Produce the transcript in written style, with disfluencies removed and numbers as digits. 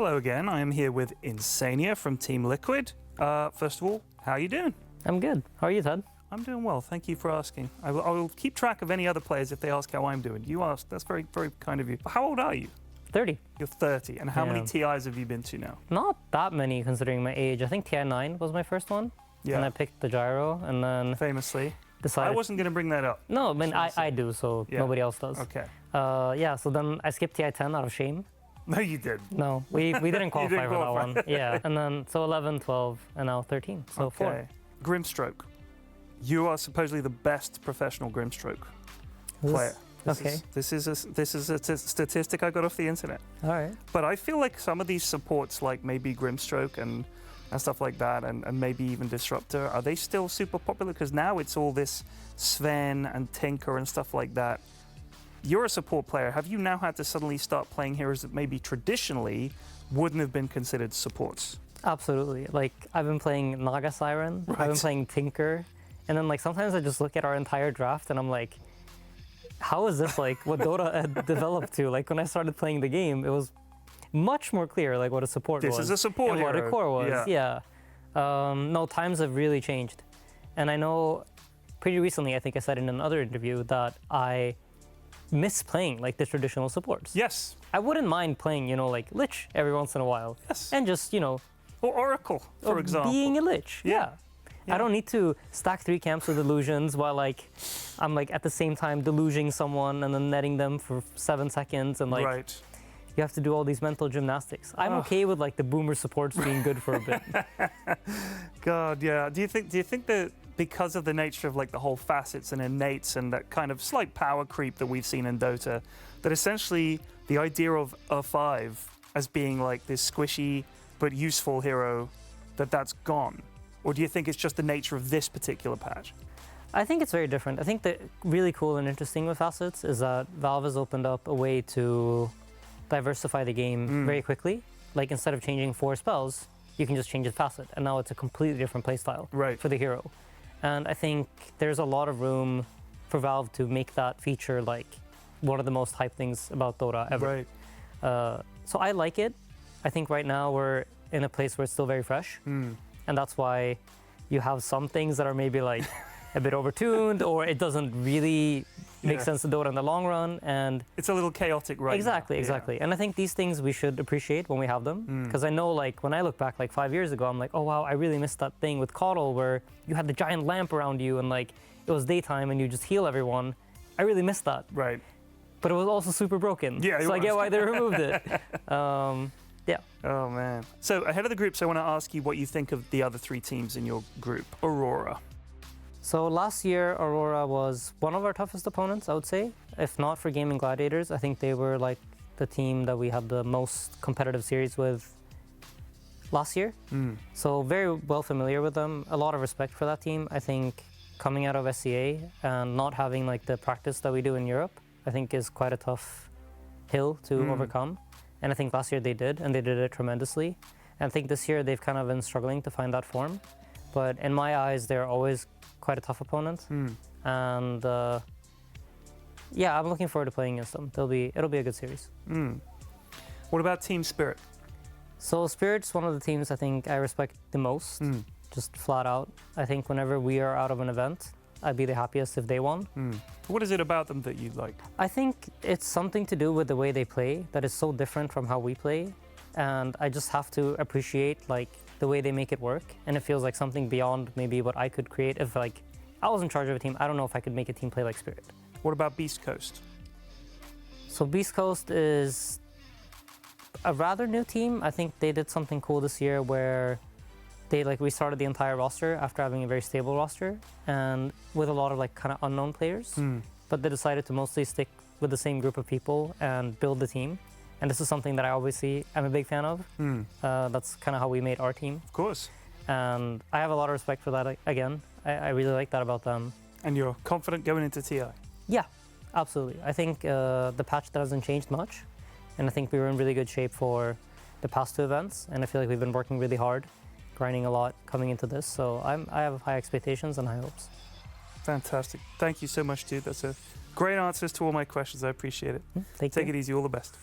Hello again. I am here with Insania from Team Liquid. First of all, how are you doing? I'm good. How are you, Todd? I'm doing well. Thank you for asking. I will keep track of any other players if they ask how I'm doing. You asked. That's very, very kind of you. How old are you? 30. You're 30. And how many TIs have you been to now? Not that many considering my age. I think TI 9 was my first one. Yeah. And I picked the gyro and then Famously. decided... I wasn't going to bring that up. No, I mean, I do, so Yeah. nobody else does. Okay. Yeah, so then I skipped TI 10 out of shame. No, you did. No, we didn't qualify didn't for qualify. that one. Yeah, and then so 11, 12, and now 13, so 4. Grimstroke. You are supposedly the best professional Grimstroke player. This is a statistic I got off the internet. All right. But I feel like some of these supports, like maybe Grimstroke and stuff like that, and maybe even Disruptor, are they still super popular? Because now it's all this Sven and Tinker and stuff like that. You're a support player. Have you now had to suddenly start playing heroes that maybe traditionally wouldn't have been considered supports? Absolutely. Like, I've been playing Naga Siren, Right. I've been playing Tinker, and then like sometimes I just look at our entire draft and I'm like, how is this like what Dota had developed to? Like when I started playing the game, it was much more clear like what a support was. This is a support and hero. what a core was. Yeah. No, times have really changed. And I know pretty recently, I think I said in another interview that I miss playing like the traditional supports. Yes. I wouldn't mind playing, you know, like Lich every once in a while. Yes. And just, you know, Or Oracle, for example. being a Lich. Yeah. I don't need to stack 3 camps with illusions while like I'm like at the same time deluging someone and then netting them for 7 seconds and like Right. you have to do all these mental gymnastics. I'm okay with like the boomer supports being good for a bit. God, yeah. Do you think that because of the nature of like the whole facets and innates and that kind of slight power creep that we've seen in Dota, that essentially the idea of a 5 as being like this squishy but useful hero, that's gone? Or do you think it's just the nature of this particular patch? I think it's very different. I think that really cool and interesting with facets is that Valve has opened up a way to diversify the game very quickly. Like instead of changing 4 spells, you can just change the facet, and now it's a completely different playstyle for the hero. And I think there's a lot of room for Valve to make that feature like one of the most hyped things about Dota ever. Right. So I like it. I think right now we're in a place where it's still very fresh, and that's why you have some things that are maybe like a bit overtuned, or it doesn't really make sense to Dota in the long run, and it's a little chaotic right exactly now. exactly. And I think these things we should appreciate when we have them, because I know like when I look back like 5 years ago, I'm like, oh wow, I really missed that thing with Coddle where you had the giant lamp around you and like it was daytime and you just heal everyone. I really missed that. Right. But it was also super broken. Yeah, so I get why they removed it. Yeah. Oh man. So ahead of the groups, I want to ask you what you think of the other 3 teams in your group. Aurora. So last year, Aurora was one of our toughest opponents, I would say. If not for Gaming Gladiators, I think they were like the team that we had the most competitive series with last year. So very well familiar with them. A lot of respect for that team. I think coming out of SCA and not having like the practice that we do in Europe, I think is quite a tough hill to overcome. And I think last year they did, and they did it tremendously. And I think this year they've kind of been struggling to find that form. But in my eyes, they're always quite a tough opponent. And yeah, I'm looking forward to playing against them. It'll be a good series. What about Team Spirit? So Spirit's one of the teams I think I respect the most, just flat out. I think whenever we are out of an event, I'd be the happiest if they won. What is it about them that you like? I think it's something to do with the way they play that is so different from how we play. And I just have to appreciate like the way they make it work. And it feels like something beyond maybe what I could create. If like I was in charge of a team, I don't know if I could make a team play like Spirit. What about Beast Coast? So Beast Coast is a rather new team. I think they did something cool this year where they like restarted the entire roster after having a very stable roster and with a lot of like kind of unknown players. But they decided to mostly stick with the same group of people and build the team. And this is something that I obviously am a big fan of. That's kind of how we made our team. Of course. And I have a lot of respect for that again. I really like that about them. And you're confident going into TI? Yeah, absolutely. I think the patch hasn't changed much. And I think we were in really good shape for the past 2 events. And I feel like we've been working really hard, grinding a lot coming into this. So I have high expectations and high hopes. Fantastic. Thank you so much, dude. That's a great answers to all my questions. I appreciate it. Thank you. Take it easy. All the best.